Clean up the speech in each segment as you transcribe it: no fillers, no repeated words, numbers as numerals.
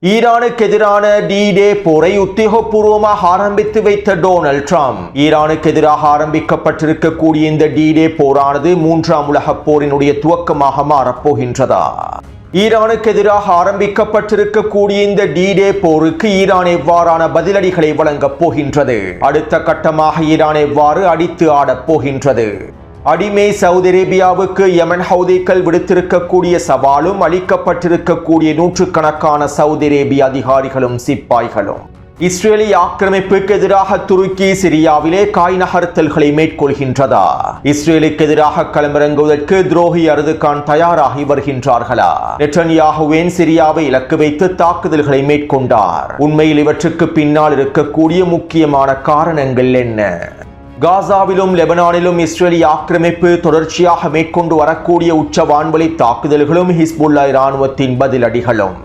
ஈரானுக்கு எதிரான டி-டே போரை உத்தியோகபூர்வமாக ஆரம்பித்து வைத்த டொனால்ட் ட்ரம்ப். ஈரானுக்கு எதிராக ஆரம்பிக்கப்பட்டிருக்கக்கூடிய இந்த டி-டே போரானது மூன்றாம் உலகப் போரினுடைய துவக்கமாக மாறப்போகின்றதா? ஈரானுக்கு எதிராக ஆரம்பிக்கப்பட்டிருக்கக்கூடிய இந்த டி-டே போருக்கு ஈரான் எவ்வாறான பதிலடிகளை வழங்கப் போகின்றது? அடுத்த கட்டமாக ஈரான் எவ்வாறு அடித்து ஆடப் போகின்றது? அடிமை சவுதி அரேபியாவுக்கு யமன் ஹவுதிகள் விடுத்திருக்கக்கூடிய சவாலும் அளிக்கப்பட்டிருக்கக்கூடிய நூற்றுக்கணக்கான சவுதி அரேபிய அதிகாரிகளும் சிப்பாய்களும் இஸ்ரேலிய ஆக்கிரமிப்புக்கு எதிராக துருக்கி சிரியாவிலே காய் நகர்த்தல்களை மேற்கொள்கின்றதா? இஸ்ரேலுக்கு எதிராக களமிறங்குவதற்கு துரோகி அர்துகான் தயாராகி வருகின்றார்களா? நெட்டன்யாகுவின் சிரியாவை இலக்கு வைத்து தாக்குதல்களை மேற்கொண்டார். உண்மையில் இவற்றுக்கு பின்னால் இருக்கக்கூடிய முக்கியமான காரணங்கள் என்ன? காசாவிலும் லெபனானிலும் இஸ்ரேலிய ஆக்கிரமிப்பு தொடர்ச்சியாக மேற்கொண்டு வரக்கூடிய உச்ச வான்வழி தாக்குதல்களும் ஹிஸ்புல்லா இராணுவத்தின் பதிலடிகளும்.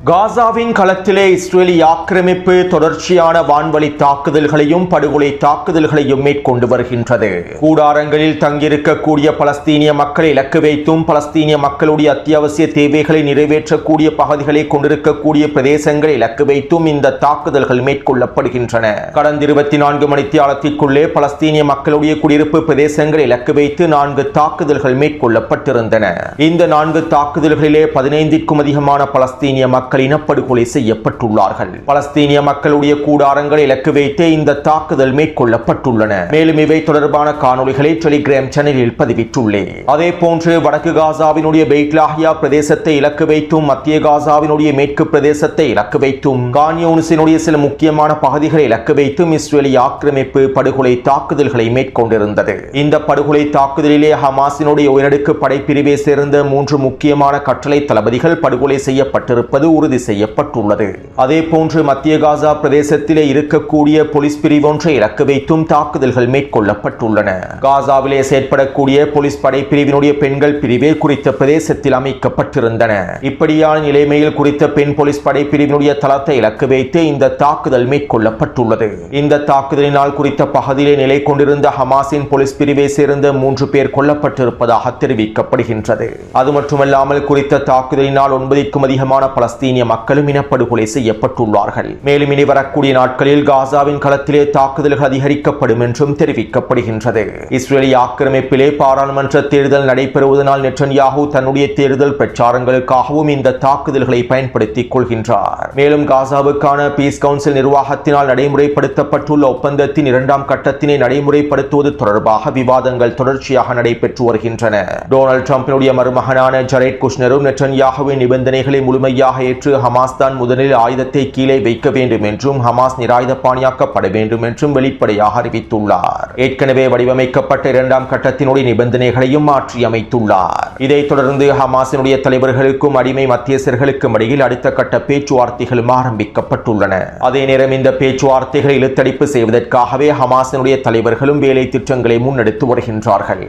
காசாவின் களத்திலே இஸ்ரேலிய ஆக்கிரமிப்பு தொடர்ச்சியான வான்வழி தாக்குதல்களையும் படுகொலை தாக்குதல்களையும் மேற்கொண்டு வருகின்றது. கூடாரங்களில் தங்கியிருக்கக்கூடிய பலஸ்தீனிய மக்களை இலக்கு வைத்தும் பலஸ்தீனிய மக்களுடைய அத்தியாவசிய தேவைகளை நிறைவேற்றக்கூடிய பகுதிகளை கொண்டிருக்கக்கூடிய பிரதேசங்களை இலக்கு வைத்தும் இந்த தாக்குதல்கள் மேற்கொள்ளப்படுகின்றன. கடந்த 24 மணித்தியாலத்திற்குள்ளே பலஸ்தீனிய மக்களுடைய குடியிருப்பு பிரதேசங்களை இலக்கு வைத்து 4 தாக்குதல்கள் மேற்கொள்ளப்பட்டிருந்தன. இந்த 4 தாக்குதல்களிலே 15க்கும் அதிகமான பலஸ்தீனிய மக்கள் இனப்படுகொலை செய்யப்பட்டுள்ளார்கள். பலஸ்தீனிய மக்களுடைய கூடாரங்களை இலக்கு வைத்து இந்த தாக்குதல் மேற்கொள்ளப்பட்டுள்ளன. மேலும் இவை தொடர்பான காணொளிகளை டெலிகிராம் சேனலில் பதிவிட்டுள்ளேன். அதே போன்று வடக்கு காசாவினுடைய பெய்ட்லாஹியா பிரதேசத்தை இலக்கு வைத்தும் மத்திய காசாவினுடைய மேற்கு பிரதேசத்தை இலக்கு வைத்தும் கான்யூனிஸினுடைய சில முக்கியமான பகுதிகளை இலக்கு வைத்தும் இஸ்ரேலிய ஆக்கிரமிப்பு படுகொலை தாக்குதல்களை மேற்கொண்டிருந்தது. இந்த படுகொலை தாக்குதலிலே ஹமாஸினுடைய உயரடுக்கு படைப்பிரிவை சேர்ந்த 3 முக்கியமான கட்டளை தளபதிகள் படுகொலை செய்யப்பட்டிருப்பது உறுதி செய்யப்பட்டுள்ளது. அதே போன்று மத்திய காசா பிரதேசத்திலே இருக்கக்கூடிய போலீஸ் பிரிவு ஒன்றை இலக்கு வைத்தும் தாக்குதல்கள் மேற்கொள்ளப்பட்டுள்ளன. காசாவிலே செயற்படக்கூடிய போலீஸ் படைப்பிரிவினுடைய பெண்கள் பிரிவே குறித்த பிரதேசத்தில் அமைக்கப்பட்டிருந்தன. இப்படியான நிலைமையில் குறித்த பெண் போலீஸ் படைப்பிரிவினுடைய தளத்தை இலக்கு வைத்து இந்த தாக்குதல் மேற்கொள்ளப்பட்டுள்ளது. இந்த தாக்குதலினால் குறித்த பகுதியிலே நிலை கொண்டிருந்த ஹமாஸின் போலீஸ் பிரிவை சேர்ந்த 3 பேர் கொல்லப்பட்டிருப்பதாக தெரிவிக்கப்படுகின்றது. அது மட்டுமல்லாமல் குறித்த தாக்குதலினால் 9க்கும் அதிகமான பலஸ்தீனிய மக்களும் இனப்படுகொலை செய்யப்பட்டுள்ளார்கள். மேலும் இனி வரக்கூடிய நாட்களில் காசாவின் களத்திலே தாக்குதல்கள் அதிகரிக்கப்படும் என்றும் தெரிவிக்கப்படுகின்றது. இஸ்ரேலிய ஆக்கிரமிப்பிலே பாராளுமன்ற தேர்தல் நடைபெறுவதனால் நெட்டன்யாகு தன்னுடைய தேர்தல் பிரச்சாரங்களுக்காகவும் இந்த தாக்குதல்களை பயன்படுத்திக் கொள்கின்றார். மேலும் காசாவுக்கான பீஸ் கவுன்சில் நிர்வாகத்தினால் நடைமுறைப்படுத்தப்பட்டுள்ள ஒப்பந்தத்தின் 2ஆம் கட்டத்தினை நடைமுறைப்படுத்துவது தொடர்பாக விவாதங்கள் தொடர்ச்சியாக நடைபெற்று வருகின்றன. டொனால்ட் ட்ரம்பினுடைய மருமகனான ஜரேட் குஷ்னரும் நெட்டன்யாகுவின் நிபந்தனைகளை முழுமையாக ஏற்று ஹமாஸ் தான் முதலில் ஆயுதத்தை கீழே வைக்க வேண்டும் என்றும் ஹமாஸ் நிராயுதபாணியாக்கப்பட வேண்டும் என்றும் வெளிப்படையாக அறிவித்துள்ளார். ஏற்கனவே வடிவமைக்கப்பட்ட 2ஆம் கட்டத்தினுடைய நிபந்தனைகளையும் மாற்றி அமைத்துள்ளார். இதைத் தொடர்ந்து ஹமாஸினுடைய தலைவர்களுக்கும் அடிமை மத்தியஸ்தர்களுக்கும் இடையில் அடுத்த கட்ட பேச்சுவார்த்தைகளும் ஆரம்பிக்கப்பட்டுள்ளன. அதே நேரம் இந்த பேச்சுவார்த்தைகளை இழுத்தடிப்பு செய்வதற்காகவே ஹமாஸினுடைய தலைவர்களும் வேலை திட்டங்களை முன்னெடுத்து வருகின்றார்கள்.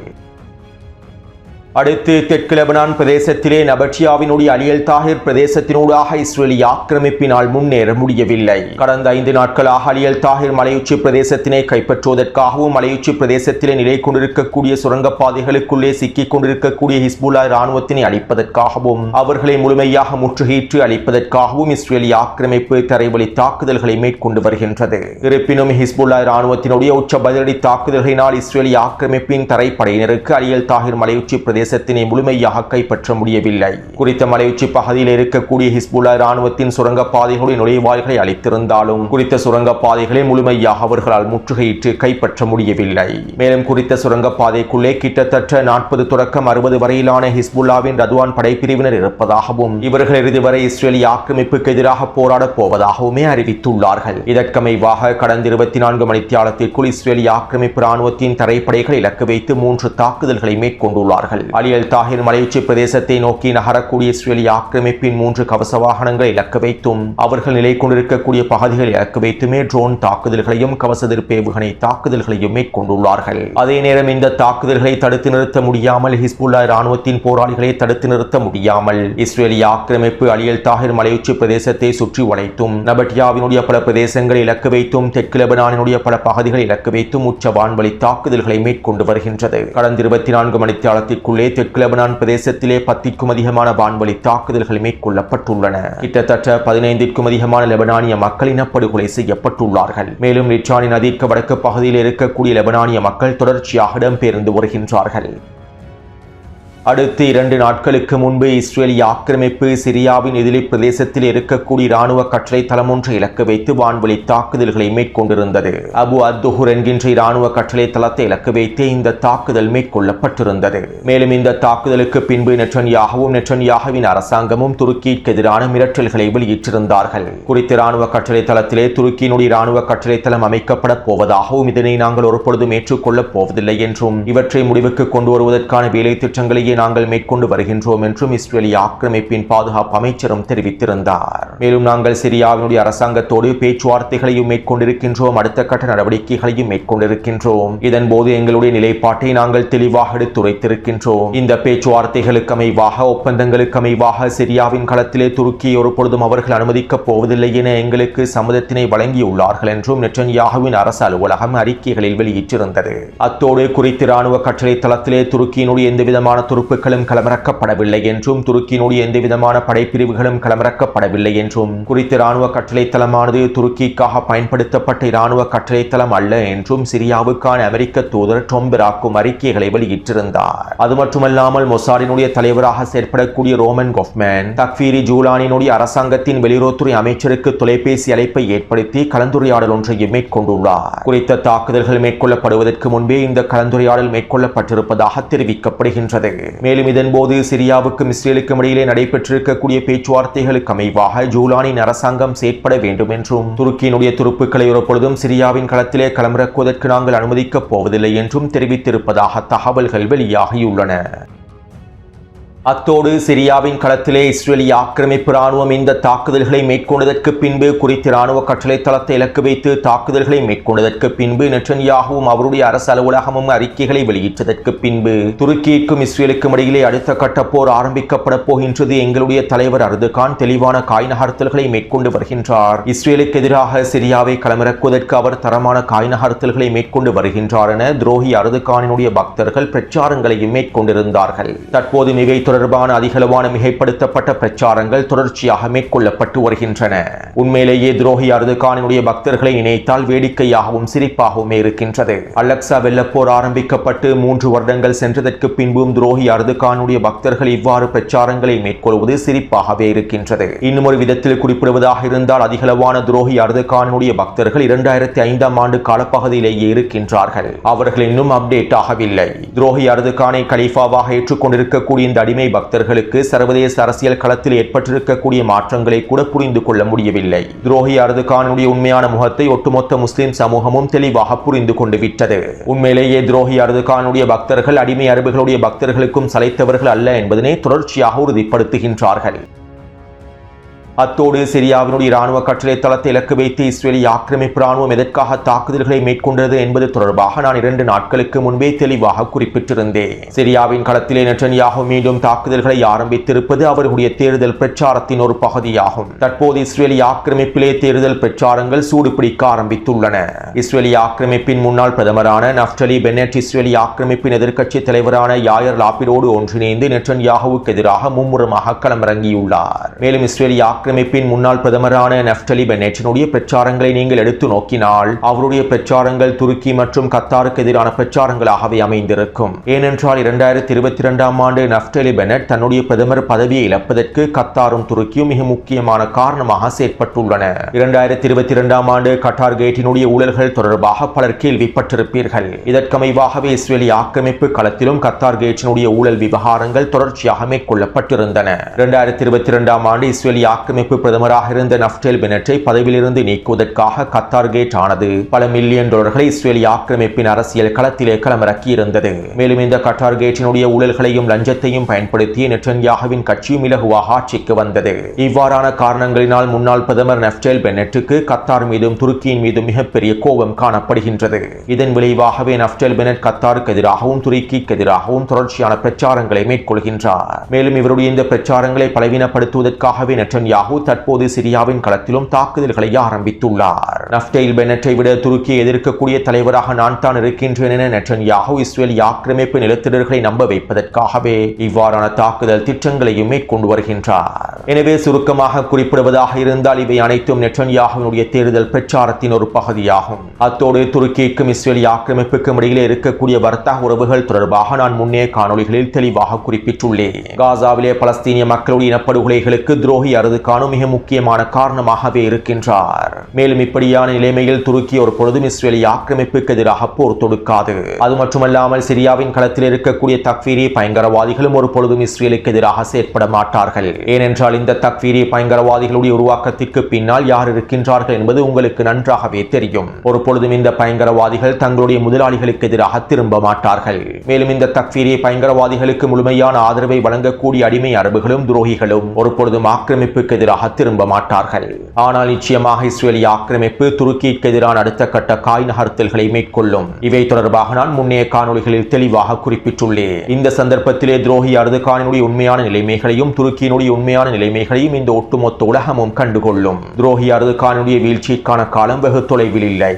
அடுத்து தெற்கு லெபனான் பிரதேசத்திலே நபட்சியாவினுடைய அலியல் தாஹிர் பிரதேசத்தினூடாக இஸ்ரேலிய ஆக்கிரமிப்பினால் முன்னேற முடியவில்லை. கடந்த 5 நாட்களாக அலியல் தாஹிர் மலையுச்சி பிரதேசத்தினை கைப்பற்றுவதற்காகவும் மலையுச்சி பிரதேசத்திலே நிலை கொண்டிருக்கக்கூடிய சுரங்கப்பாதைகளுக்குள்ளே சிக்கிக் கொண்டிருக்கக்கூடிய ஹிஸ்புல்லா இராணுவத்தினை அழிப்பதற்காகவும் அவர்களை முழுமையாக முற்றுகையிட்டு அழிப்பதற்காகவும் இஸ்ரேலிய ஆக்கிரமிப்பு தரைவழி தாக்குதல்களை மேற்கொண்டு வருகின்றது. இருப்பினும் ஹிஸ்புல்லா இராணுவத்தினுடைய உச்ச பதிலடி தாக்குதல்களினால் இஸ்ரேலிய ஆக்கிரமிப்பின் தரைப்படையினருக்கு அலியல் தாஹிர் மலையுச்சி பிரதேசத்தினை முழுமையாக கைப்பற்ற முடியவில்லை. குறித்த மலையுச்சி பகுதியில் இருக்கக்கூடிய ஹிஸ்புல்லா இராணுவத்தின் சுரங்கப்பாதைகளுடைய நுழைவாய்களை அளித்திருந்தாலும் குறித்த சுரங்கப்பாதைகளை முழுமையாக அவர்களால் முற்றுகையிட்டு கைப்பற்ற முடியவில்லை. மேலும் குறித்த சுரங்கப்பாதைக்குள்ளே கிட்டத்தட்ட 40 தொடக்கம் 60 வரையிலான ஹிஸ்புல்லாவின் ரதுவான் படைப்பிரிவினர் இருப்பதாகவும் இவர்கள் இறுதி வரை இஸ்ரேலிய ஆக்கிரமிப்புக்கு எதிராக போராடப் போவதாகவுமே அறிவித்துள்ளார்கள். இதற்கமைவாக கடந்த 24 மணித்தியாலத்திற்குள் இஸ்ரேலிய ஆக்கிரமிப்பு இராணுவத்தின் தரைப்படைகளை இலக்கு வைத்து 3 தாக்குதல்களை மேற்கொண்டுள்ளார்கள். அலியல் தாஹிர் மலையுச்சி பிரதேசத்தை நோக்கி நகரக்கூடிய இஸ்ரேலிய ஆக்கிரமிப்பின் 3 கவச வாகனங்களை இலக்கு வைத்தும் அவர்கள் நிலை கொண்டிருக்கக்கூடிய பகுதிகளை இலக்கு வைத்துமே ட்ரோன் தாக்குதல்களையும் கவச எதிர்ப்பு ஏவுகணை தாக்குதல்களையும் மேற்கொண்டுள்ளார்கள். அதே நேரம் இந்த தாக்குதல்களை தடுத்து நிறுத்த முடியாமல் ஹிஸ்புல்லா இராணுவத்தின் போராளிகளை தடுத்து நிறுத்த முடியாமல் இஸ்ரேலிய ஆக்கிரமிப்பு அலியல் தாஹிர் மலையுச்சி பிரதேசத்தை சுற்றி வளைத்தும் நபட்டியாவினுடைய பல பிரதேசங்களை இலக்கு வைத்தும் தெற்கு லெபனானினுடைய பல பகுதிகளை இலக்கு வைத்தும் உச்ச வான்வழி தாக்குதல்களை மேற்கொண்டு வருகின்றது. கடந்த 24 மணித்தியாலத்திற்குள்ளே தெற்கு லெபனான் பிரதேசத்திலே 10க்கும் அதிகமான வான்வழி தாக்குதல்கள் மேற்கொள்ளப்பட்டுள்ளன. கிட்டத்தட்ட 15க்கும் அதிகமான லெபனானிய மக்கள் இனப்படுகொலை செய்யப்பட்டுள்ளார்கள். மேலும் ரிச்சானி நதிக்கு வடக்கு பகுதியில் இருக்கக்கூடிய லெபனானிய மக்கள் தொடர்ச்சியாக இடம்பெயர்ந்து வருகின்றார்கள். அடுத்து 2 நாட்களுக்கு முன்பு இஸ்ரேலிய ஆக்கிரமிப்பு சிரியாவின் இதிலிப் பிரதேசத்தில் இருக்கக்கூடிய இராணுவ கட்டளை தளம் ஒன்றை இலக்கு வைத்து வான்வழி தாக்குதல்களை மேற்கொண்டிருந்தது. அபு அத்துஹுர் என்கின்ற இராணுவ கட்டளை தளத்தை இலக்கு வைத்து இந்த தாக்குதல் மேற்கொள்ளப்பட்டிருந்தது. மேலும் இந்த தாக்குதலுக்கு பின்பு நெட்டன்யாகுவின் அரசாங்கமும் துருக்கிக்கு எதிரான மிரட்டல்களை வெளியிட்டிருந்தார்கள். குறித்த இராணுவ கட்டளை தளத்திலே துருக்கியினுடைய இராணுவ கட்டளை தளம் அமைக்கப்பட போவதாகவும் இதனை நாங்கள் ஒருபொழுதும் ஏற்றுக்கொள்ளப் போவதில்லை என்றும் இவற்றை முடிவுக்கு கொண்டு வருவதற்கான வேலை திட்டங்களை நாங்கள் மேற்கொண்டு வருகின்றோம் என்றும் இஸ்ரேலிய ஆக்கிரமிப்பின் பாதுகாப்பு அமைச்சரும் தெரிவித்திருந்தார். மேலும் நாங்கள் சிரியாவினுடைய அரசாங்கத்தோடு பேச்சுவார்த்தைகளையும் மேற்கொண்டிருக்கின்றோம், அடுத்த கட்ட நடவடிக்கைகளையும் மேற்கொண்டிருக்கின்றோம். இதன் போது எங்களுடைய நிலைப்பாட்டை நாங்கள் தெளிவாக எடுத்துரைத்திருக்கின்றோம். இந்த பேச்சுவார்த்தைகளுக்கு அமைவாக ஒப்பந்தங்களுக்கு அமைவாக சிரியாவின் களத்திலே துருக்கியை ஒருபொழுதும் அவர்கள் அனுமதிக்கப் போவதில்லை என எங்களுக்கு சம்மதத்தினை வழங்கியுள்ளார்கள் என்றும் நெட்டன்யாகுவின் அரசு அலுவலகம் அறிக்கைகளில் வெளியிட்டிருந்தது. அத்தோடு குறித்த இராணுவ கட்டளை தளத்திலே துருக்கியினுடைய எந்தவிதமான துருப்புக்களும் களமிறக்கப்படவில்லை என்றும் துருக்கியினுடைய எந்தவிதமான படைப்பிரிவுகளும் களமிறக்கப்படவில்லை என்றும் குறித்த இராணுவ கட்டளை தளமானது துருக்கிக்காக பயன்படுத்தப்பட்ட இராணுவ கட்டளை தளம் அல்ல என்றும் சிரியாவுக்கான அமெரிக்க தூதர் டொம் பெராக்கும் அறிக்கைகளை வெளியிட்டிருந்தார். அது மட்டுமல்லாமல் மொசாடினுடைய தலைவராக செயற்படக்கூடிய ரோமன் கொஃப்மேன் தக்ஃபீரி ஜூலானினுடைய அரசாங்கத்தின் வெளியுறவுத்துறை அமைச்சருக்கு தொலைபேசி அழைப்பை ஏற்படுத்தி கலந்துரையாடல் ஒன்றையும் மேற்கொண்டுள்ளார். குறித்த தாக்குதல்கள் மேற்கொள்ளப்படுவதற்கு முன்பே இந்த கலந்துரையாடல் மேற்கொள்ளப்பட்டிருப்பதாக தெரிவிக்கப்படுகின்றது. மேலும் இதன்போது சிரியாவுக்கும் இஸ்ரேலுக்கும் இடையிலே நடைபெற்றிருக்கக்கூடிய பேச்சுவார்த்தைகளுக்கு அமைவாக ஜூலானின் அரசாங்கம் செயற்பட வேண்டும் என்றும் துருக்கியினுடைய துருப்புக்களை ஒருபொழுதும் சிரியாவின் களத்திலே களமிறக்குவதற்கு நாங்கள் அனுமதிக்கப் போவதில்லை என்றும் தெரிவித்திருப்பதாக தகவல்கள் வெளியாகியுள்ளன. அத்தோடு சிரியாவின் களத்திலே இஸ்ரேலிய ஆக்கிரமிப்பு ராணுவம் இந்த தாக்குதல்களை மேற்கொண்டதற்கு பின்பு குறித்த இராணுவ கட்டளை தளத்தை இலக்கு வைத்து தாக்குதல்களை மேற்கொண்டதற்கு பின்பு நெட்டன்யாகுவும் அவருடைய அரசு அலுவலகமும் அறிக்கைகளை வெளியிட்டதற்கு பின்பு துருக்கிக்கும் இஸ்ரேலுக்கும் இடையிலே அடுத்த கட்ட போர் ஆரம்பிக்கப்பட போகின்றது. எங்களுடைய தலைவர் அர்துகான் தெளிவான காய் நகர்த்தல்களை மேற்கொண்டு வருகின்றார். இஸ்ரேலுக்கு எதிராக சிரியாவை களமிறக்குவதற்கு அவர் தரமான காய் நகர்த்தல்களை மேற்கொண்டு வருகின்றார் என துரோகி அர்துகானினுடைய பக்தர்கள் பிரச்சாரங்களையும் மேற்கொண்டிருந்தார்கள். தற்போது மிகை தொடர்பான அதிகளவான மிகைப்படுத்தப்பட்ட பிரச்சாரங்கள் தொடர்ச்சியாக மேற்கொள்ளப்பட்டு வருகின்றன. உண்மையிலேயே துரோகி அர்துகானினுடைய பக்தர்களை நினைத்தால் வேடிக்கையாகவும் சிரிப்பாகவும் இருக்கின்றது. அலெக்சா வெள்ளப்போர் ஆரம்பிக்கப்பட்டு 3 வருடங்கள் சென்றதற்கு பின்பும் துரோகி அர்துகானுடைய பக்தர்கள் இவ்வாறு பிரச்சாரங்களை மேற்கொள்வது சிரிப்பாகவே இருக்கின்றது. இன்னும் ஒரு விதத்தில் குறிப்பிடுவதாக இருந்தால் அதிகளவான துரோகி அர்துகானுடைய பக்தர்கள் 2005ஆம் ஆண்டு காலப்பகுதியிலேயே இருக்கின்றார்கள். அவர்கள் இன்னும் அப்டேட் ஆகவில்லை. துரோகி அர்துகானை கலீஃபாவாக ஏற்றுக்கொண்டிருக்கக்கூடிய இந்த அடிமை பக்தர்களுக்கு சர்வதேச அரசியல் களத்தில் ஏற்பட்டிருக்கக்கூடிய மாற்றங்களை கூட புரிந்து கொள்ள முடியவில்லை. துரோகி அர்துகானுடைய உண்மையான முகத்தை ஒட்டுமொத்த முஸ்லிம் சமூகமும் தெளிவாக புரிந்து கொண்டு விட்டது. உண்மையிலேயே துரோகி அர்துகானுடைய பக்தர்கள் அடிமை அரபுகளுடைய பக்தர்களுக்கும் சளைத்தவர்கள் அல்ல என்பதனை தொடர்ச்சியாக உறுதிப்படுத்துகின்றார்கள். அத்தோடு சிரியாவினுடைய இராணுவ கட்டளை தளத்தை இலக்கு வைத்து இஸ்ரேலிய ஆக்கிரமிப்பு ராணுவம் எதற்காக தாக்குதல்களை மேற்கொண்டது என்பது தொடர்பாக நான் 2 நாட்களுக்கு முன்பே தெளிவாக குறிப்பிட்டிருந்தேன். சிரியாவின் களத்திலே நெட்டன்யாகு மீண்டும் தாக்குதல்களை ஆரம்பித்திருப்பது அவர்களுடைய தேர்தல் பிரச்சாரத்தின் ஒரு பகுதியாகும். தற்போது இஸ்ரேலிய ஆக்கிரமிப்பிலே தேர்தல் பிரச்சாரங்கள் சூடுபிடிக்க ஆரம்பித்துள்ளன. இஸ்ரேலிய ஆக்கிரமிப்பின் முன்னாள் பிரதமரான நஃப்டலி பென்னட் இஸ்ரேலிய ஆக்கிரமிப்பின் எதிர்க்கட்சி தலைவரான யாயர் லாபிடோடு ஒன்றிணைந்து நெட்டன்யாகுவுக்கு எதிராக மும்முரமாக களமிறங்கியுள்ளார். மேலும் இஸ்ரேலிய ஆக்கிரமிப்பின் முன்னாள் பிரதமரான நஃப்டலி பென்னட்டினுடைய பிரச்சாரங்களை நீங்கள் எடுத்து நோக்கினால் அவருடைய பிரச்சாரங்கள் துருக்கி மற்றும் கத்தாருக்கு எதிரான பிரச்சாரங்களாகவே அமைந்திருக்கும். ஏனென்றால் 2022ஆம் ஆண்டு நஃப்டலி பென்னட் தன்னுடைய பிரதமர் பதவியை இழப்பதற்கு கத்தாரும் துருக்கியும் மிக முக்கியமான காரணமாக செயற்பட்டுள்ளன. 2022ஆம் ஆண்டு கட்டார் கேட்டினுடைய ஊழல்கள் தொடர்பாக பலர் கேள்விப்பட்டிருப்பீர்கள். இதற்கமைவாகவே இஸ்ரேலிய ஆக்கிரமிப்பு களத்திலும் கத்தார் கேட்டினுடைய ஊழல் விவகாரங்கள் தொடர்ச்சியாக மேற்கொள்ளப்பட்டிருந்தன. 2022ஆம் ஆண்டு இஸ்ரேலிய ஆக்கிரமிப்பு பிரதமராக இருந்த நஃப்டேல் பெனட்டை பதவியிலிருந்து நீக்குவதற்காக கத்தார் கேட் ஆனது பல மில்லியன் டாலர்களை இஸ்ரேலிய ஆக்கிரமிப்பின் அரசியல் களத்திலே களமிறக்கி இருந்தது. மேலும் இந்த கட்டார் கேட்டினுடைய ஊழல்களையும் லஞ்சத்தையும் பயன்படுத்தி நெட்டன்யாகுவின் கட்சியும் இலகுவாக ஆட்சிக்கு வந்தது. இவ்வாறான காரணங்களினால் முன்னாள் பிரதமர் நஃப்டேல் பெனட்டுக்கு கத்தார் மீதும் துருக்கியின் மீதும் மிகப்பெரிய கோபம் காணப்படுகின்றது. இதன் விளைவாகவே நஃப்டேல் பெனட் கத்தாருக்கு எதிராகவும் துருக்கிக்கு எதிராகவும் தொடர்ச்சியான பிரச்சாரங்களை மேற்கொள்கின்றார். மேலும் இவருடைய இந்த பிரச்சாரங்களை பலவீனப்படுத்துவதற்காகவே நெட்டன்யாகு தற்போது சிரியாவின் களத்திலும் தாக்குதல்களை ஆரம்பித்துள்ளார். நஃப்டேல் பெனட்டை விட துருக்கியை எதிர்க்கக்கூடிய தலைவராக நான் தான் இருக்கின்றேன் என நெட்டன்யாகு இஸ்ரேலிய ஆக்கிரமிப்பு நிலத்திடர்களை நம்ப வைப்பதற்காகவே இவ்வாறான தாக்குதல் திட்டங்களையும் மேற்கொண்டு வருகின்றார். எனவே சுருக்கமாக குறிப்பிடுவதாக இருந்தால் இவை அனைத்தும் நெட்டன்யாகுவினுடைய தேர்தல் பிரச்சாரத்தின் ஒரு பகுதியாகும். அத்தோடு துருக்கிக்கும் இஸ்ரேலிய ஆக்கிரமிப்புக்கும் இடையிலே இருக்கக்கூடிய வர்த்தக உறவுகள் தொடர்பாக நான் முன்னே காணொளிகளில் தெளிவாக குறிப்பிட்டுள்ளேன். காசாவிலே பலஸ்தீனிய மக்களுடைய இனப்படுகொலைகளுக்கு துரோகி அர்துகான் மிக முக்கியமான காரணமாகவே இருக்கின்றார். மேலும் இப்படியான நிலைமையில் துருக்கி ஒரு பொழுதும் இஸ்ரேலிய ஆக்கிரமிப்புக்கு எதிராக போர் தொடுக்காது. அது மட்டுமல்லாமல் சிரியாவின் களத்தில் இருக்கக்கூடிய தக்ஃபீரி பயங்கரவாதிகளும் ஒரு பொழுதும் இஸ்ரேலுக்கு எதிராக செயற்பட மாட்டார்கள். ஏனென்றால் இந்த தக்ஃபீரி பயங்கரவாதிகளுடைய உருவாக்கத்திற்கு பின்னால் யார் இருக்கின்றார்கள் என்பது உங்களுக்கு நன்றாகவே தெரியும். ஒரு பொழுதும் இந்த பயங்கரவாதிகள் தங்களுடைய முதலாளிகளுக்கு எதிராக திரும்ப மாட்டார்கள். மேலும் இந்த தக்ஃபீரி பயங்கரவாதிகளுக்கு முழுமையான ஆதரவை வழங்கக்கூடிய அடிமை அரபுகளும் துரோகிகளும் ஒரு பொழுதும் ஆக்கிரமிப்புக்கு எதிராக திரும்ப மாட்டார்கள். ஆனால் நிச்சயமாக இஸ்ரேலிய ஆக்கிரமிப்பு துருக்கிக்கு எதிரான அடுத்த கட்ட காய் நகர்த்தல்களை மேற்கொள்ளும். இவை தொடர்பாக நான் முன்னைய காணொளிகளில் தெளிவாக குறிப்பிட்டுள்ளேன். இந்த சந்தர்ப்பத்திலே துரோகி அர்துகானினுடைய உண்மையான நிலைமைகளையும் துருக்கியினுடைய உண்மையான நிலைமைகளையும் இந்த ஒட்டுமொத்த உலகமும் கண்டுகொள்ளும். துரோகி அர்துகானுடைய வீழ்ச்சிக்கான காலம் வெகு தொலைவில் இல்லை.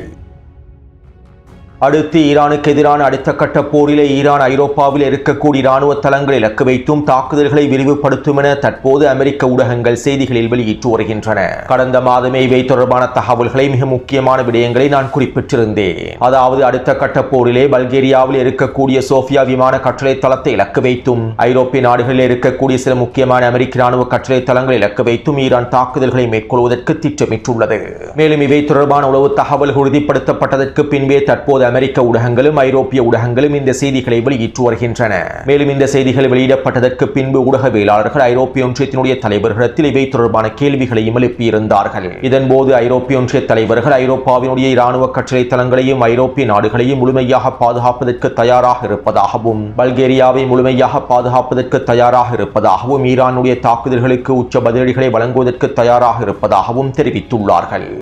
அடுத்து ஈரானுக்கு எதிரான அடுத்த கட்ட போரிலே ஈரான் ஐரோப்பாவில் இருக்கக்கூடிய இராணுவ தளங்களை இலக்கு வைத்தும் தாக்குதல்களை விரிவுபடுத்தும் என தற்போது அமெரிக்க ஊடகங்கள் செய்திகளில் வெளியிட்டு வருகின்றன. கடந்த மாதமே இவை தொடர்பான தகவல்களை மிக முக்கியமான விடயங்களை நான் குறிப்பிட்டிருந்தேன். அதாவது அடுத்த கட்ட போரிலே பல்கேரியாவில் இருக்கக்கூடிய சோஃபியா விமான கட்டளை தளத்தை இலக்கு வைத்தும் ஐரோப்பிய நாடுகளில் இருக்கக்கூடிய சில முக்கியமான அமெரிக்க இராணுவ கட்டளை தளங்களை இலக்கு வைத்தும் ஈரான் தாக்குதல்களை மேற்கொள்வதற்கு திட்டமிட்டுள்ளது. மேலும் இவை தொடர்பான உளவு தகவல் உறுதிப்படுத்தப்பட்டதற்கு பின்பே தற்போது அமெரிக்க ஊடகங்களும் ஐரோப்பிய ஊடகங்களும் இந்த செய்திகளை வெளியிட்டு வருகின்றன. மேலும் இந்த செய்திகள் வெளியிடப்பட்டதற்கு பின்பு ஊடகவியலாளர்கள் ஐரோப்பிய ஒன்றியத்தினுடைய தலைவர்களிடத்தில் இவை தொடர்பான கேள்விகளையும் எழுப்பியிருந்தார்கள். இதன்போது ஐரோப்பிய ஒன்றிய தலைவர்கள் ஐரோப்பாவினுடைய இராணுவ கட்டளை தளங்களையும் ஐரோப்பிய நாடுகளையும் முழுமையாக பாதுகாப்பதற்கு தயாராக இருப்பதாகவும் பல்கேரியாவை முழுமையாக பாதுகாப்பதற்கு தயாராக இருப்பதாகவும் ஈரானுடைய தாக்குதல்களுக்கு உச்ச பதிலடிகளை வழங்குவதற்கு தயாராக இருப்பதாகவும் தெரிவித்துள்ளார்கள்.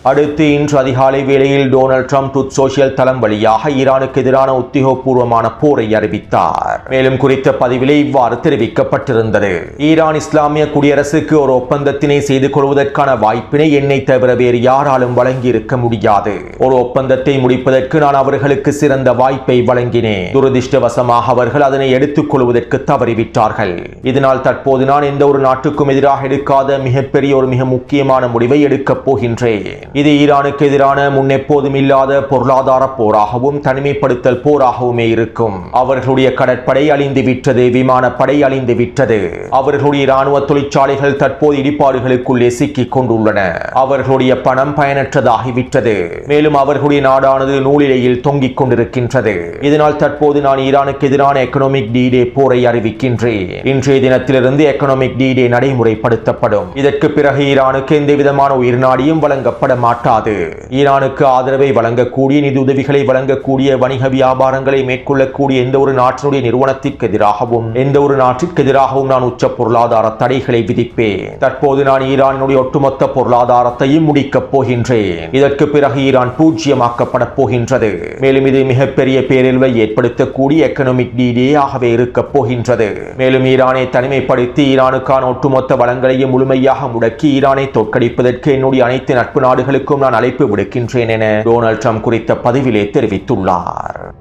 அடுத்து இன்று அதிகாலை வேளையில் டொனால்ட் ட்ரம்ப் ட்ரூத் சோஷியல் தளம் வழியாக ஈரானுக்கு எதிரான உத்தியோகபூர்வமான போரை அறிவித்தார். மேலும் குறித்த பதிவிலே இவ்வாறு தெரிவிக்கப்பட்டிருந்தது. ஈரான் இஸ்லாமிய குடியரசுக்கு ஒரு ஒப்பந்தத்தினை செய்து கொள்வதற்கான வாய்ப்பினை என்னை தவிர வேறு யாராலும் வழங்கி இருக்க முடியாது. ஒரு ஒப்பந்தத்தை முடிப்பதற்கு நான் அவர்களுக்கு சிறந்த வாய்ப்பை வழங்கினேன். துரதிருஷ்டவசமாக அவர்கள் அதனை எடுத்துக் கொள்வதற்கு தவறிவிட்டார்கள். இதனால் தற்போது நான் எந்த ஒரு நாட்டுக்கும் எதிராக எடுக்காத மிக முக்கியமான முடிவை எடுக்கப் போகின்றேன். இது ஈரானுக்கு எதிரான முன்னெப்போதும் இல்லாத பொருளாதார போராகவும் தனிமைப்படுத்தல் போராகவுமே இருக்கும். அவர்களுடைய கடற்படை அழிந்து விட்டது, விமானப்படை அழிந்து விட்டது. அவர்களுடைய இராணுவ தொழிற்சாலைகள் தற்போது இடிபாடுகளுக்குள்ளே சிக்கிக் கொண்டுள்ளன. அவர்களுடைய பணம் பயனற்றதாகிவிட்டது. மேலும் அவர்களுடைய நாடானது நூலிலையில் தொங்கிக் கொண்டிருக்கின்றது. இதனால் தற்போது நான் ஈரானுக்கு எதிரான எக்கனாமிக் டி-டே போரை அறிவிக்கின்றேன். இன்றைய தினத்திலிருந்து எக்கனாமிக் டி-டே நடைமுறைப்படுத்தப்படும். இதற்கு பிறகு ஈரானுக்கு எந்த விதமான உயிர்நாடியும் வழங்கப்பட மாட்டாது. ஈரானுக்கு ஆதரவை வழங்கக்கூடிய நிதி உதவிகளை வழங்கக்கூடிய வணிக வியாபாரங்களை மேற்கொள்ளக்கூடிய எந்த ஒரு நாட்டினுடைய நிறுவனத்திற்கு எதிராகவும் நான் உச்ச பொருளாதார தடைகளை விதிப்பேன். தற்போது நான் ஈரானுடைய ஒட்டுமொத்த பொருளாதாரத்தையும் முடிக்கப் போகின்றேன். இதற்கு பிறகு ஈரான் பூஜ்ஜியமாக்கப்பட போகின்றது. மேலும் இது மிகப்பெரிய பேரழிவை ஏற்படுத்தக்கூடிய எக்கனாமிக் டி-டே ஆகவே இருக்கப் போகின்றது. மேலும் ஈரானை தனிமைப்படுத்தி ஈரானுக்கான ஒட்டுமொத்த வளங்களையும் முழுமையாக முடக்கி ஈரானை தோற்கடிப்பதற்கு என்னுடைய அனைத்து நட்பு நாடுகளுக்கும் நான் அழைப்பு விடுக்கின்றேன் என டொனால்ட் ட்ரம்ப் குறித்த பதிவிலே தெரிவித்துள்ளார்.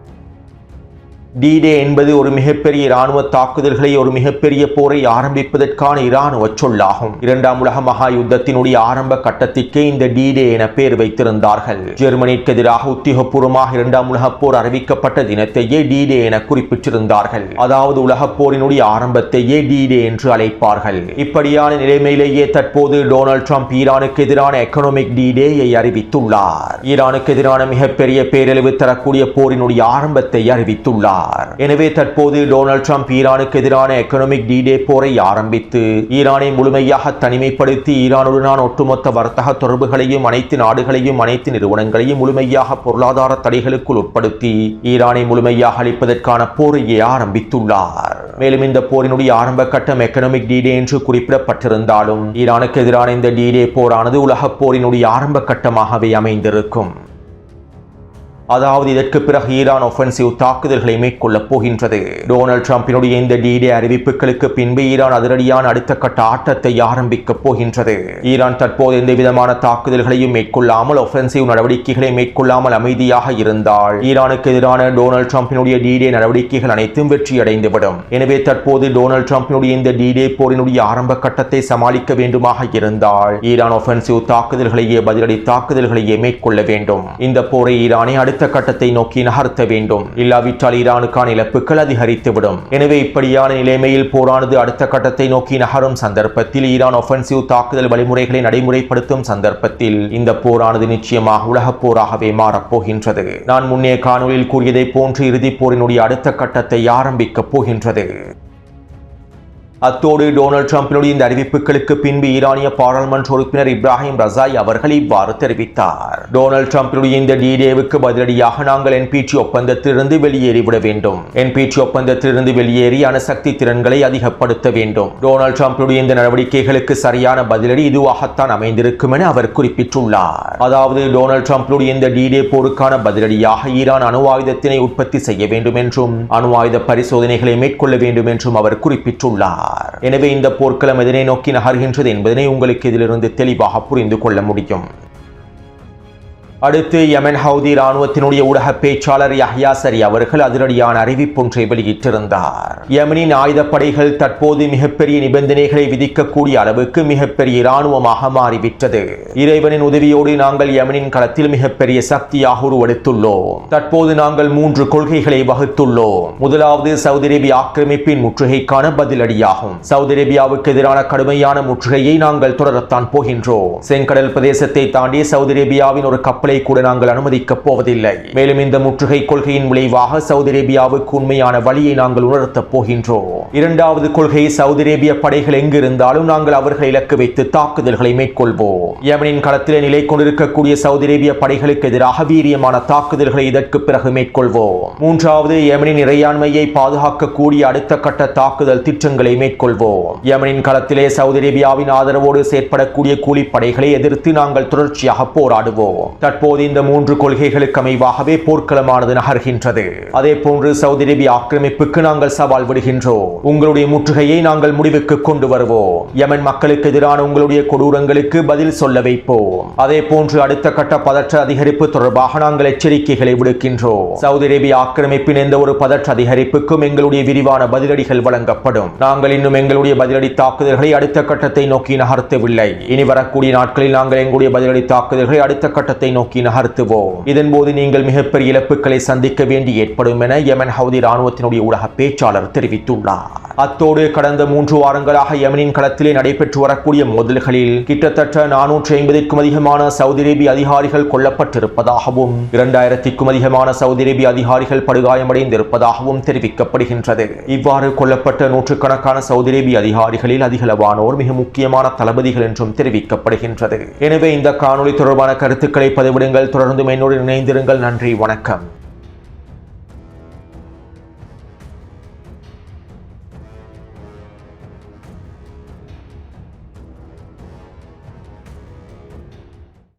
டி-டே என்பது ஒரு மிகப்பெரிய இராணுவ தாக்குதல்களை ஒரு மிகப்பெரிய போரை ஆரம்பிப்பதற்கான இராணுவ சொல்லாகும். இரண்டாம் உலக மகா யுத்தத்தினுடைய ஆரம்ப கட்டத்திற்கே இந்த டி-டே என பெயர் வைத்திருந்தார்கள். ஜெர்மனிக்கு எதிராக உத்தியோகபூர்வமாக இரண்டாம் உலகப் போர் அறிவிக்கப்பட்ட தினத்தையே டி-டே என குறிப்பிட்டிருந்தார்கள். அதாவது உலகப் போரினுடைய ஆரம்பத்தையே டி-டே என்று அழைப்பார்கள். இப்படியான நிலைமையிலேயே தற்போது டொனால்ட் ட்ரம்ப் ஈரானுக்கு எதிரான எக்கனாமிக் டி-டேயை அறிவித்துள்ளார். ஈரானுக்கு எதிரான மிகப்பெரிய பேரழிவு தரக்கூடிய போரினுடைய ஆரம்பத்தை அறிவித்துள்ளார். தெரிவித்துள்ளார். எனவே தற்போது டொனால்ட் ட்ரம்ப் ஈரானுக்கு எதிரான எக்கனாமிக் D-Day போரை ஆரம்பித்து ஈரானை முழுமையாக தனிமைப்படுத்தி ஈரானுடனான ஒட்டுமொத்த வர்த்தக தொடர்புகளையும் அனைத்து நாடுகளையும் அனைத்து நிறுவனங்களையும் முழுமையாக பொருளாதார தடைகளுக்குள் உட்படுத்தி ஈரானை முழுமையாக அளிப்பதற்கான போரையே ஆரம்பித்துள்ளார். மேலும் இந்த போரினுடைய ஆரம்ப கட்டம் எக்கனாமிக் D-Day என்று குறிப்பிடப்பட்டிருந்தாலும் ஈரானுக்கு எதிரான இந்த D-Day போரானது உலகப் போரினுடைய ஆரம்ப கட்டமாகவே அமைந்திருக்கும். அதாவது இதற்கு பிறகு ஈரான் ஒஃபென்சிவ் தாக்குதல்களை மேற்கொள்ளப் போகின்றது. டொனால்ட் ட்ரம்பினுடைய இந்த D-Day அறிவிப்புகளுக்கு பின்பு ஈரான் அதிரடியான அடுத்த கட்ட ஆட்டத்தை ஆரம்பிக்கப் போகின்றது. ஈரான் தற்போது எந்த விதமான தாக்குதல்களையும் மேற்கொள்ளாமல் ஒஃபென்சிவ் நடவடிக்கைகளை மேற்கொள்ளாமல் அமைதியாக இருந்தால் ஈரானுக்கு எதிரான டொனால்ட் ட்ரம்பினுடைய D-Day நடவடிக்கைகள் அனைத்தும் வெற்றியடைந்துவிடும். எனவே தற்போது டொனால்ட் ட்ரம்பினுடைய இந்த D-Day போரினுடைய ஆரம்ப கட்டத்தை சமாளிக்க வேண்டுமாக இருந்தால் ஈரான் ஒஃபென்சிவ் தாக்குதல்களையே பதிலடி தாக்குதல்களையே மேற்கொள்ள வேண்டும். இந்த போரை ஈரானை அடுத்த கட்டத்தை நோக்கி நகர்த்த வேண்டும். இல்லாவிட்டால் ஈரானுக்கான இழப்புகள் அதிகரித்துவிடும். எனவே இப்படியான நிலைமையில் போரானது அடுத்த கட்டத்தை நோக்கி நகரும் சந்தர்ப்பத்தில் ஈரான் ஒஃபென்சிவ் தாக்குதல் வழிமுறைகளை நடைமுறைப்படுத்தும் சந்தர்ப்பத்தில் இந்த போரானது நிச்சயமாக உலகப் போராகவே மாறப்போகின்றது. நான் முன்னே காணொலியில் கூறியதை போன்று இறுதிப் போரினுடைய அடுத்த கட்டத்தை ஆரம்பிக்கப் போகின்றது. அத்தோடு டொனால்ட் ட்ரம்பினுடைய இந்த அறிவிப்புகளுக்கு பின்பு ஈரானிய பாராளுமன்ற உறுப்பினர் இப்ராஹிம் ரசாய் அவர்கள் இவ்வாறு தெரிவித்தார். டொனால்ட் ட்ரம்பினுடைய இந்த D-Day-வுக்கு பதிலடியாக நாங்கள் NPT ஒப்பந்தத்திலிருந்து வெளியேறிவிட வேண்டும். NPT ஒப்பந்தத்திலிருந்து வெளியேறி அணுசக்தி திறன்களை அதிகப்படுத்த வேண்டும். டொனால்ட் ட்ரம்பினுடைய இந்த நடவடிக்கைகளுக்கு சரியான பதிலடி இதுவாகத்தான் அமைந்திருக்கும் என அவர் குறிப்பிட்டுள்ளார். அதாவது டொனால்ட் ட்ரம்பினுடைய இந்த D-Day போருக்கான பதிலடியாக ஈரான் அணு ஆயுதத்தினை உற்பத்தி செய்ய வேண்டும் என்றும் அணு ஆயுத பரிசோதனைகளை மேற்கொள்ள வேண்டும் என்றும் அவர் குறிப்பிட்டுள்ளார். எனவே இந்த போர்க்களம் எதனை நோக்கி நகர்கின்றது என்பதனை உங்களுக்கு இதிலிருந்து தெளிவாக புரிந்து கொள்ள முடியும். அடுத்து யமன் ஹவுதி இராணுவத்தினுடைய ஊடக பேச்சாளர் யஹ்யா சரி அவர்கள் அதிரடியான அறிவிப்பொன்றை வெளியிட்டிருந்தார். யமனின் ஆயுதப்படைகள் தற்போது மிகப்பெரிய நிபந்தனைகளை விதிக்கக்கூடிய அளவுக்கு மிகப்பெரிய இராணுவமாக மாறிவிட்டது. இறைவனின் உதவியோடு நாங்கள் யமனின் களத்தில் மிகப்பெரிய சக்தியாக உருவெடுத்துள்ளோம். தற்போது நாங்கள் 3 கொள்கைகளை வகுத்துள்ளோம். முதலாவது சவுதி அரேபிய ஆக்கிரமிப்பின் முற்றுகைக்கான பதிலடியாகும். சவுதி அரேபியாவுக்கு எதிரான கடுமையான முற்றுகையை நாங்கள் தொடரத்தான் போகின்றோம். செங்கடல் பிரதேசத்தை தாண்டி சவுதி அரேபியாவின் ஒரு கப்பலை கூட நாங்கள் அனுமதிக்கப் போவதில்லை. மேலும் இந்த முற்றுகை கொள்கையின் விளைவாக சவுதி அரேபியாவுக்கு உண்மையான வழியை நாங்கள் உணர்த்தப் போகின்றோம். இரண்டாவது கொள்கை, சவுதி அரேபிய படைகள் எங்கிருந்தாலும் நாங்கள் அவர்களை இலக்கு வைத்து தாக்குதல்களை மேற்கொள்வோம். யமனின் களத்திலே நிலை கொண்டிருக்கக்கூடிய சவுதி அரேபிய படைகளுக்கு எதிராக வீரியமான தாக்குதல்களை இதற்கு பிறகு மேற்கொள்வோம். மூன்றாவது, யமனின் இறையாண்மையை பாதுகாக்கக்கூடிய அடுத்த கட்ட தாக்குதல் திட்டங்களை மேற்கொள்வோம். யமனின் களத்திலே சவுதி அரேபியாவின் ஆதரவோடு செயற்படக்கூடிய கூலிப்படைகளை எதிர்த்து நாங்கள் தொடர்ச்சியாக போராடுவோம். தற்போது இந்த 3 கொள்கைகளுக்கு அமைவாகவே போர்க்களமானது நகர்கின்றது. அதே போன்று சவுதி அரேபிய ஆக்கிரமிப்புக்கு நாங்கள் சவால் விடுகின்றோம். உங்களுடைய முற்றுகையை நாங்கள் முடிவுக்கு கொண்டு வருவோம். யமன் மக்களுக்கு எதிரான உங்களுடைய கொடூரங்களுக்கு பதில் சொல்ல வைப்போம். அதே போன்று அடுத்த கட்ட பதற்ற அதிகரிப்பு தொடர்பாக நாங்கள் எச்சரிக்கைகளை விடுக்கின்றோம். சவுதி அரேபிய ஆக்கிரமிப்பின் எந்த ஒரு பதற்ற அதிகரிப்புக்கும் எங்களுடைய விரிவான பதிலடிகள் வழங்கப்படும். நாங்கள் இன்னும் எங்களுடைய பதிலடி தாக்குதல்களை அடுத்த கட்டத்தை நோக்கி நகர்த்தவில்லை. இனி வரக்கூடிய நாட்களில் நாங்கள் எங்களுடைய பதிலடி தாக்குதல்களை அடுத்த கட்டத்தை நோக்கி நகர்த்துவோம். இதன்போது நீங்கள் மிகப்பெரிய இழப்புகளை சந்திக்க வேண்டி ஏற்படும் என யமன் ஹவுதி இராணுவத்தினுடைய ஊடக பேச்சாளர் தெரிவித்துள்ளார். அத்தோடு கடந்த 3 வாரங்களாக யமனின் களத்திலே நடைபெற்று வரக்கூடிய மோதல்களில் கிட்டத்தட்ட 450க்கும் அதிகமான சவுதி அரேபிய அதிகாரிகள் கொல்லப்பட்டிருப்பதாகவும் 2000க்கும் அதிகமான சவுதி அரேபிய அதிகாரிகள் படுகாயமடைந்திருப்பதாகவும் தெரிவிக்கப்படுகின்றது. இவ்வாறு கொல்லப்பட்ட நூற்றுக்கணக்கான சவுதி அரேபிய அதிகாரிகளில் அதிகளவானோர் மிக முக்கியமான தளபதிகள் என்றும் தெரிவிக்கப்படுகின்றது. எனவே இந்த காணொளி தொடர்பான கருத்துக்களை பதிவிடுங்கள். தொடர்ந்து என்னோடு இணைந்திருங்கள். நன்றி, வணக்கம்.